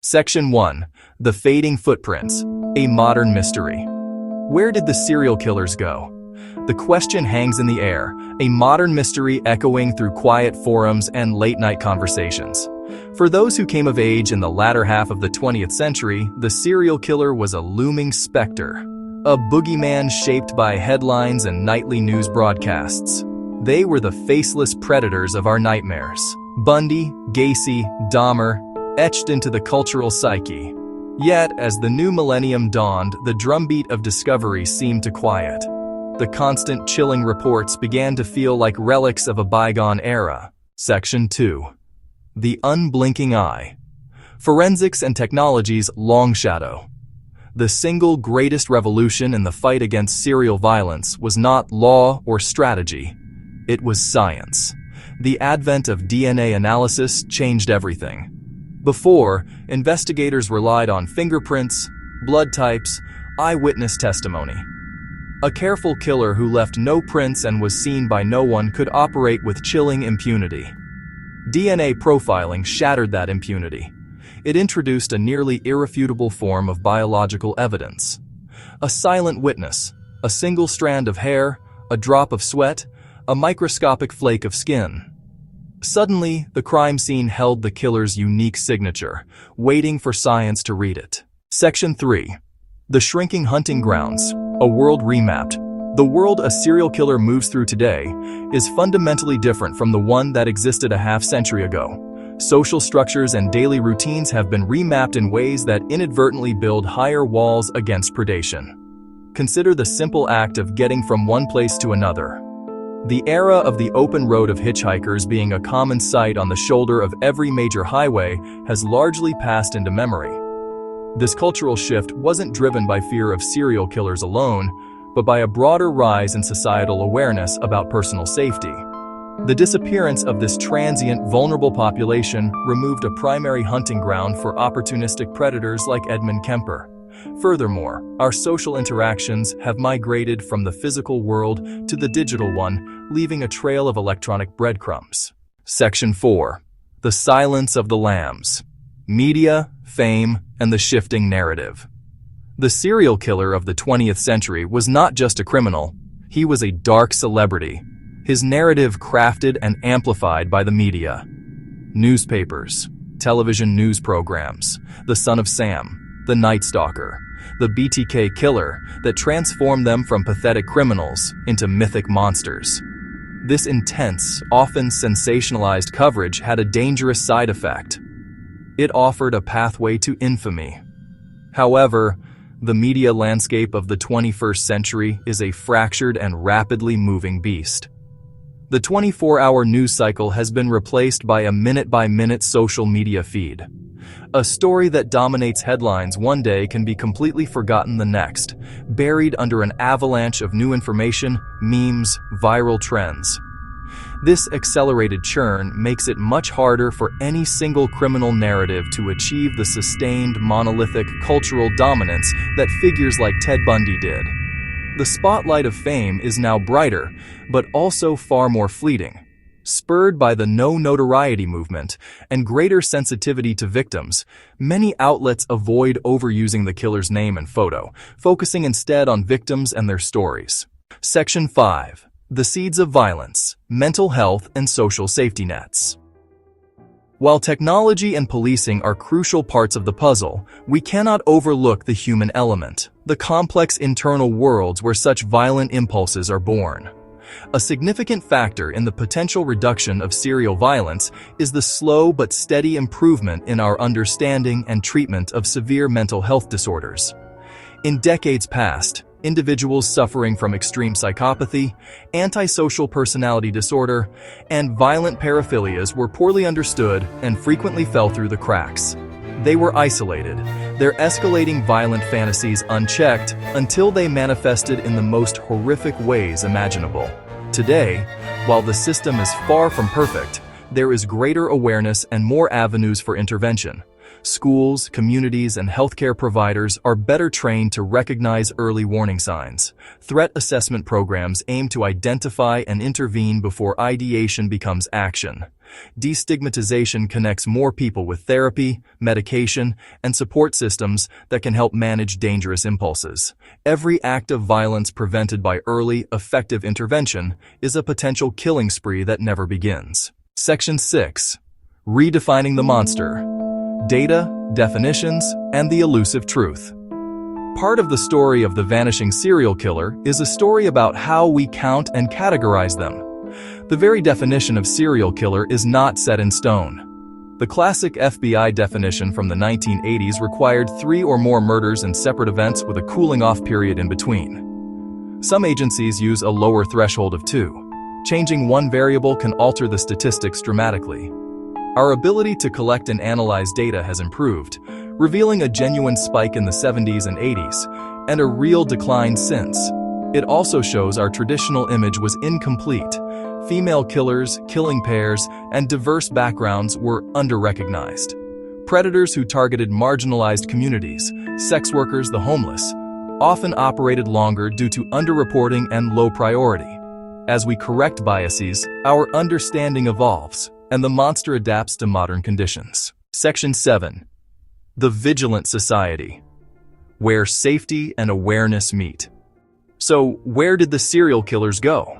Section 1. The Fading Footprints, a Modern Mystery. Where did the serial killers go? The question hangs in the air, a modern mystery echoing through quiet forums and late-night conversations. For those who came of age in the latter half of the 20th century, the serial killer was a looming specter, a boogeyman shaped by headlines and nightly news broadcasts. They were the faceless predators of our nightmares. Bundy, Gacy, Dahmer, etched into the cultural psyche. Yet, as the new millennium dawned, the drumbeat of discovery seemed to quiet. The constant chilling reports began to feel like relics of a bygone era. Section 2. The Unblinking Eye. Forensics and technology's long shadow. The single greatest revolution in the fight against serial violence was not law or strategy. It was science. The advent of DNA analysis changed everything. Before, investigators relied on fingerprints, blood types, eyewitness testimony. A careful killer who left no prints and was seen by no one could operate with chilling impunity. DNA profiling shattered that impunity. It introduced a nearly irrefutable form of biological evidence. A silent witness, a single strand of hair, a drop of sweat, a microscopic flake of skin. Suddenly, the crime scene held the killer's unique signature, waiting for science to read it. Section 3. The Shrinking Hunting Grounds, a World Remapped. The world a serial killer moves through today is fundamentally different from the one that existed a half-century ago. Social structures and daily routines have been remapped in ways that inadvertently build higher walls against predation. Consider the simple act of getting from one place to another. The era of the open road of hitchhikers being a common sight on the shoulder of every major highway has largely passed into memory. This cultural shift wasn't driven by fear of serial killers alone, but by a broader rise in societal awareness about personal safety. The disappearance of this transient, vulnerable population removed a primary hunting ground for opportunistic predators like Edmund Kemper. Furthermore, our social interactions have migrated from the physical world to the digital one, leaving a trail of electronic breadcrumbs. Section 4. The Silence of the Lambs. Media, fame, and the shifting narrative. The serial killer of the 20th century was not just a criminal, he was a dark celebrity. His narrative crafted and amplified by the media. Newspapers, television news programs, The Son of Sam, The Night Stalker, the BTK killer that transformed them from pathetic criminals into mythic monsters. This intense, often sensationalized coverage had a dangerous side effect. It offered a pathway to infamy. However, the media landscape of the 21st century is a fractured and rapidly moving beast. The 24-hour news cycle has been replaced by a minute-by-minute social media feed. A story that dominates headlines one day can be completely forgotten the next, buried under an avalanche of new information, memes, viral trends. This accelerated churn makes it much harder for any single criminal narrative to achieve the sustained, monolithic cultural dominance that figures like Ted Bundy did. The spotlight of fame is now brighter, but also far more fleeting. Spurred by the no-notoriety movement and greater sensitivity to victims, many outlets avoid overusing the killer's name and photo, focusing instead on victims and their stories. Section 5. The Seeds of Violence, Mental Health and Social Safety Nets. While technology and policing are crucial parts of the puzzle, we cannot overlook the human element, the complex internal worlds where such violent impulses are born. A significant factor in the potential reduction of serial violence is the slow but steady improvement in our understanding and treatment of severe mental health disorders. In decades past, individuals suffering from extreme psychopathy, antisocial personality disorder, and violent paraphilias were poorly understood and frequently fell through the cracks. They were isolated, their escalating violent fantasies unchecked until they manifested in the most horrific ways imaginable. Today, while the system is far from perfect, there is greater awareness and more avenues for intervention. schools, communities, and healthcare providers are better trained to recognize early warning signs. Threat assessment programs aim to identify and intervene before ideation becomes action. Destigmatization connects more people with therapy, medication, and support systems that can help manage dangerous impulses. Every act of violence prevented by early, effective intervention is a potential killing spree that never begins. Section 6. Redefining the monster. Data, definitions, and the elusive truth. Part of the story of the vanishing serial killer is a story about how we count and categorize them. The very definition of serial killer is not set in stone. The classic FBI definition from the 1980s required 3 or more murders and separate events with a cooling-off period in between. Some agencies use a lower threshold of 2. Changing one variable can alter the statistics dramatically. Our ability to collect and analyze data has improved, revealing a genuine spike in the 70s and 80s, and a real decline since. It also shows our traditional image was incomplete. Female killers, killing pairs, and diverse backgrounds were under-recognized. Predators who targeted marginalized communities, sex workers, the homeless, often operated longer due to underreporting and low priority. As we correct biases, our understanding evolves, and the monster adapts to modern conditions. Section 7. The Vigilant Society, where safety and awareness meet. So, where did the serial killers go?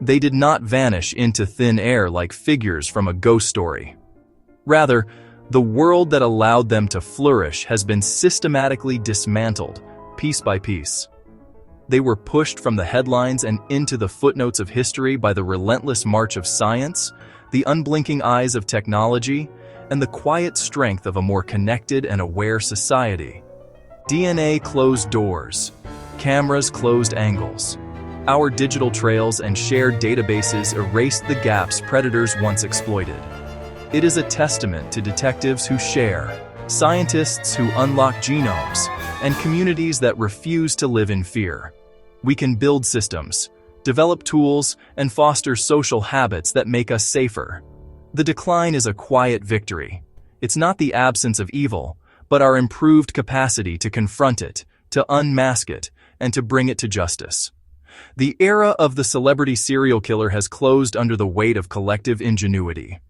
They did not vanish into thin air like figures from a ghost story. Rather, the world that allowed them to flourish has been systematically dismantled, piece by piece. They were pushed from the headlines and into the footnotes of history by the relentless march of science, the unblinking eyes of technology, and the quiet strength of a more connected and aware society. DNA closed doors, cameras closed angles. Our digital trails and shared databases erased the gaps predators once exploited. It is a testament to detectives who share, scientists who unlock genomes, and communities that refuse to live in fear. We can build systems, develop tools, and foster social habits that make us safer. The decline is a quiet victory. It's not the absence of evil, but our improved capacity to confront it, to unmask it, and to bring it to justice. The era of the celebrity serial killer has closed under the weight of collective ingenuity.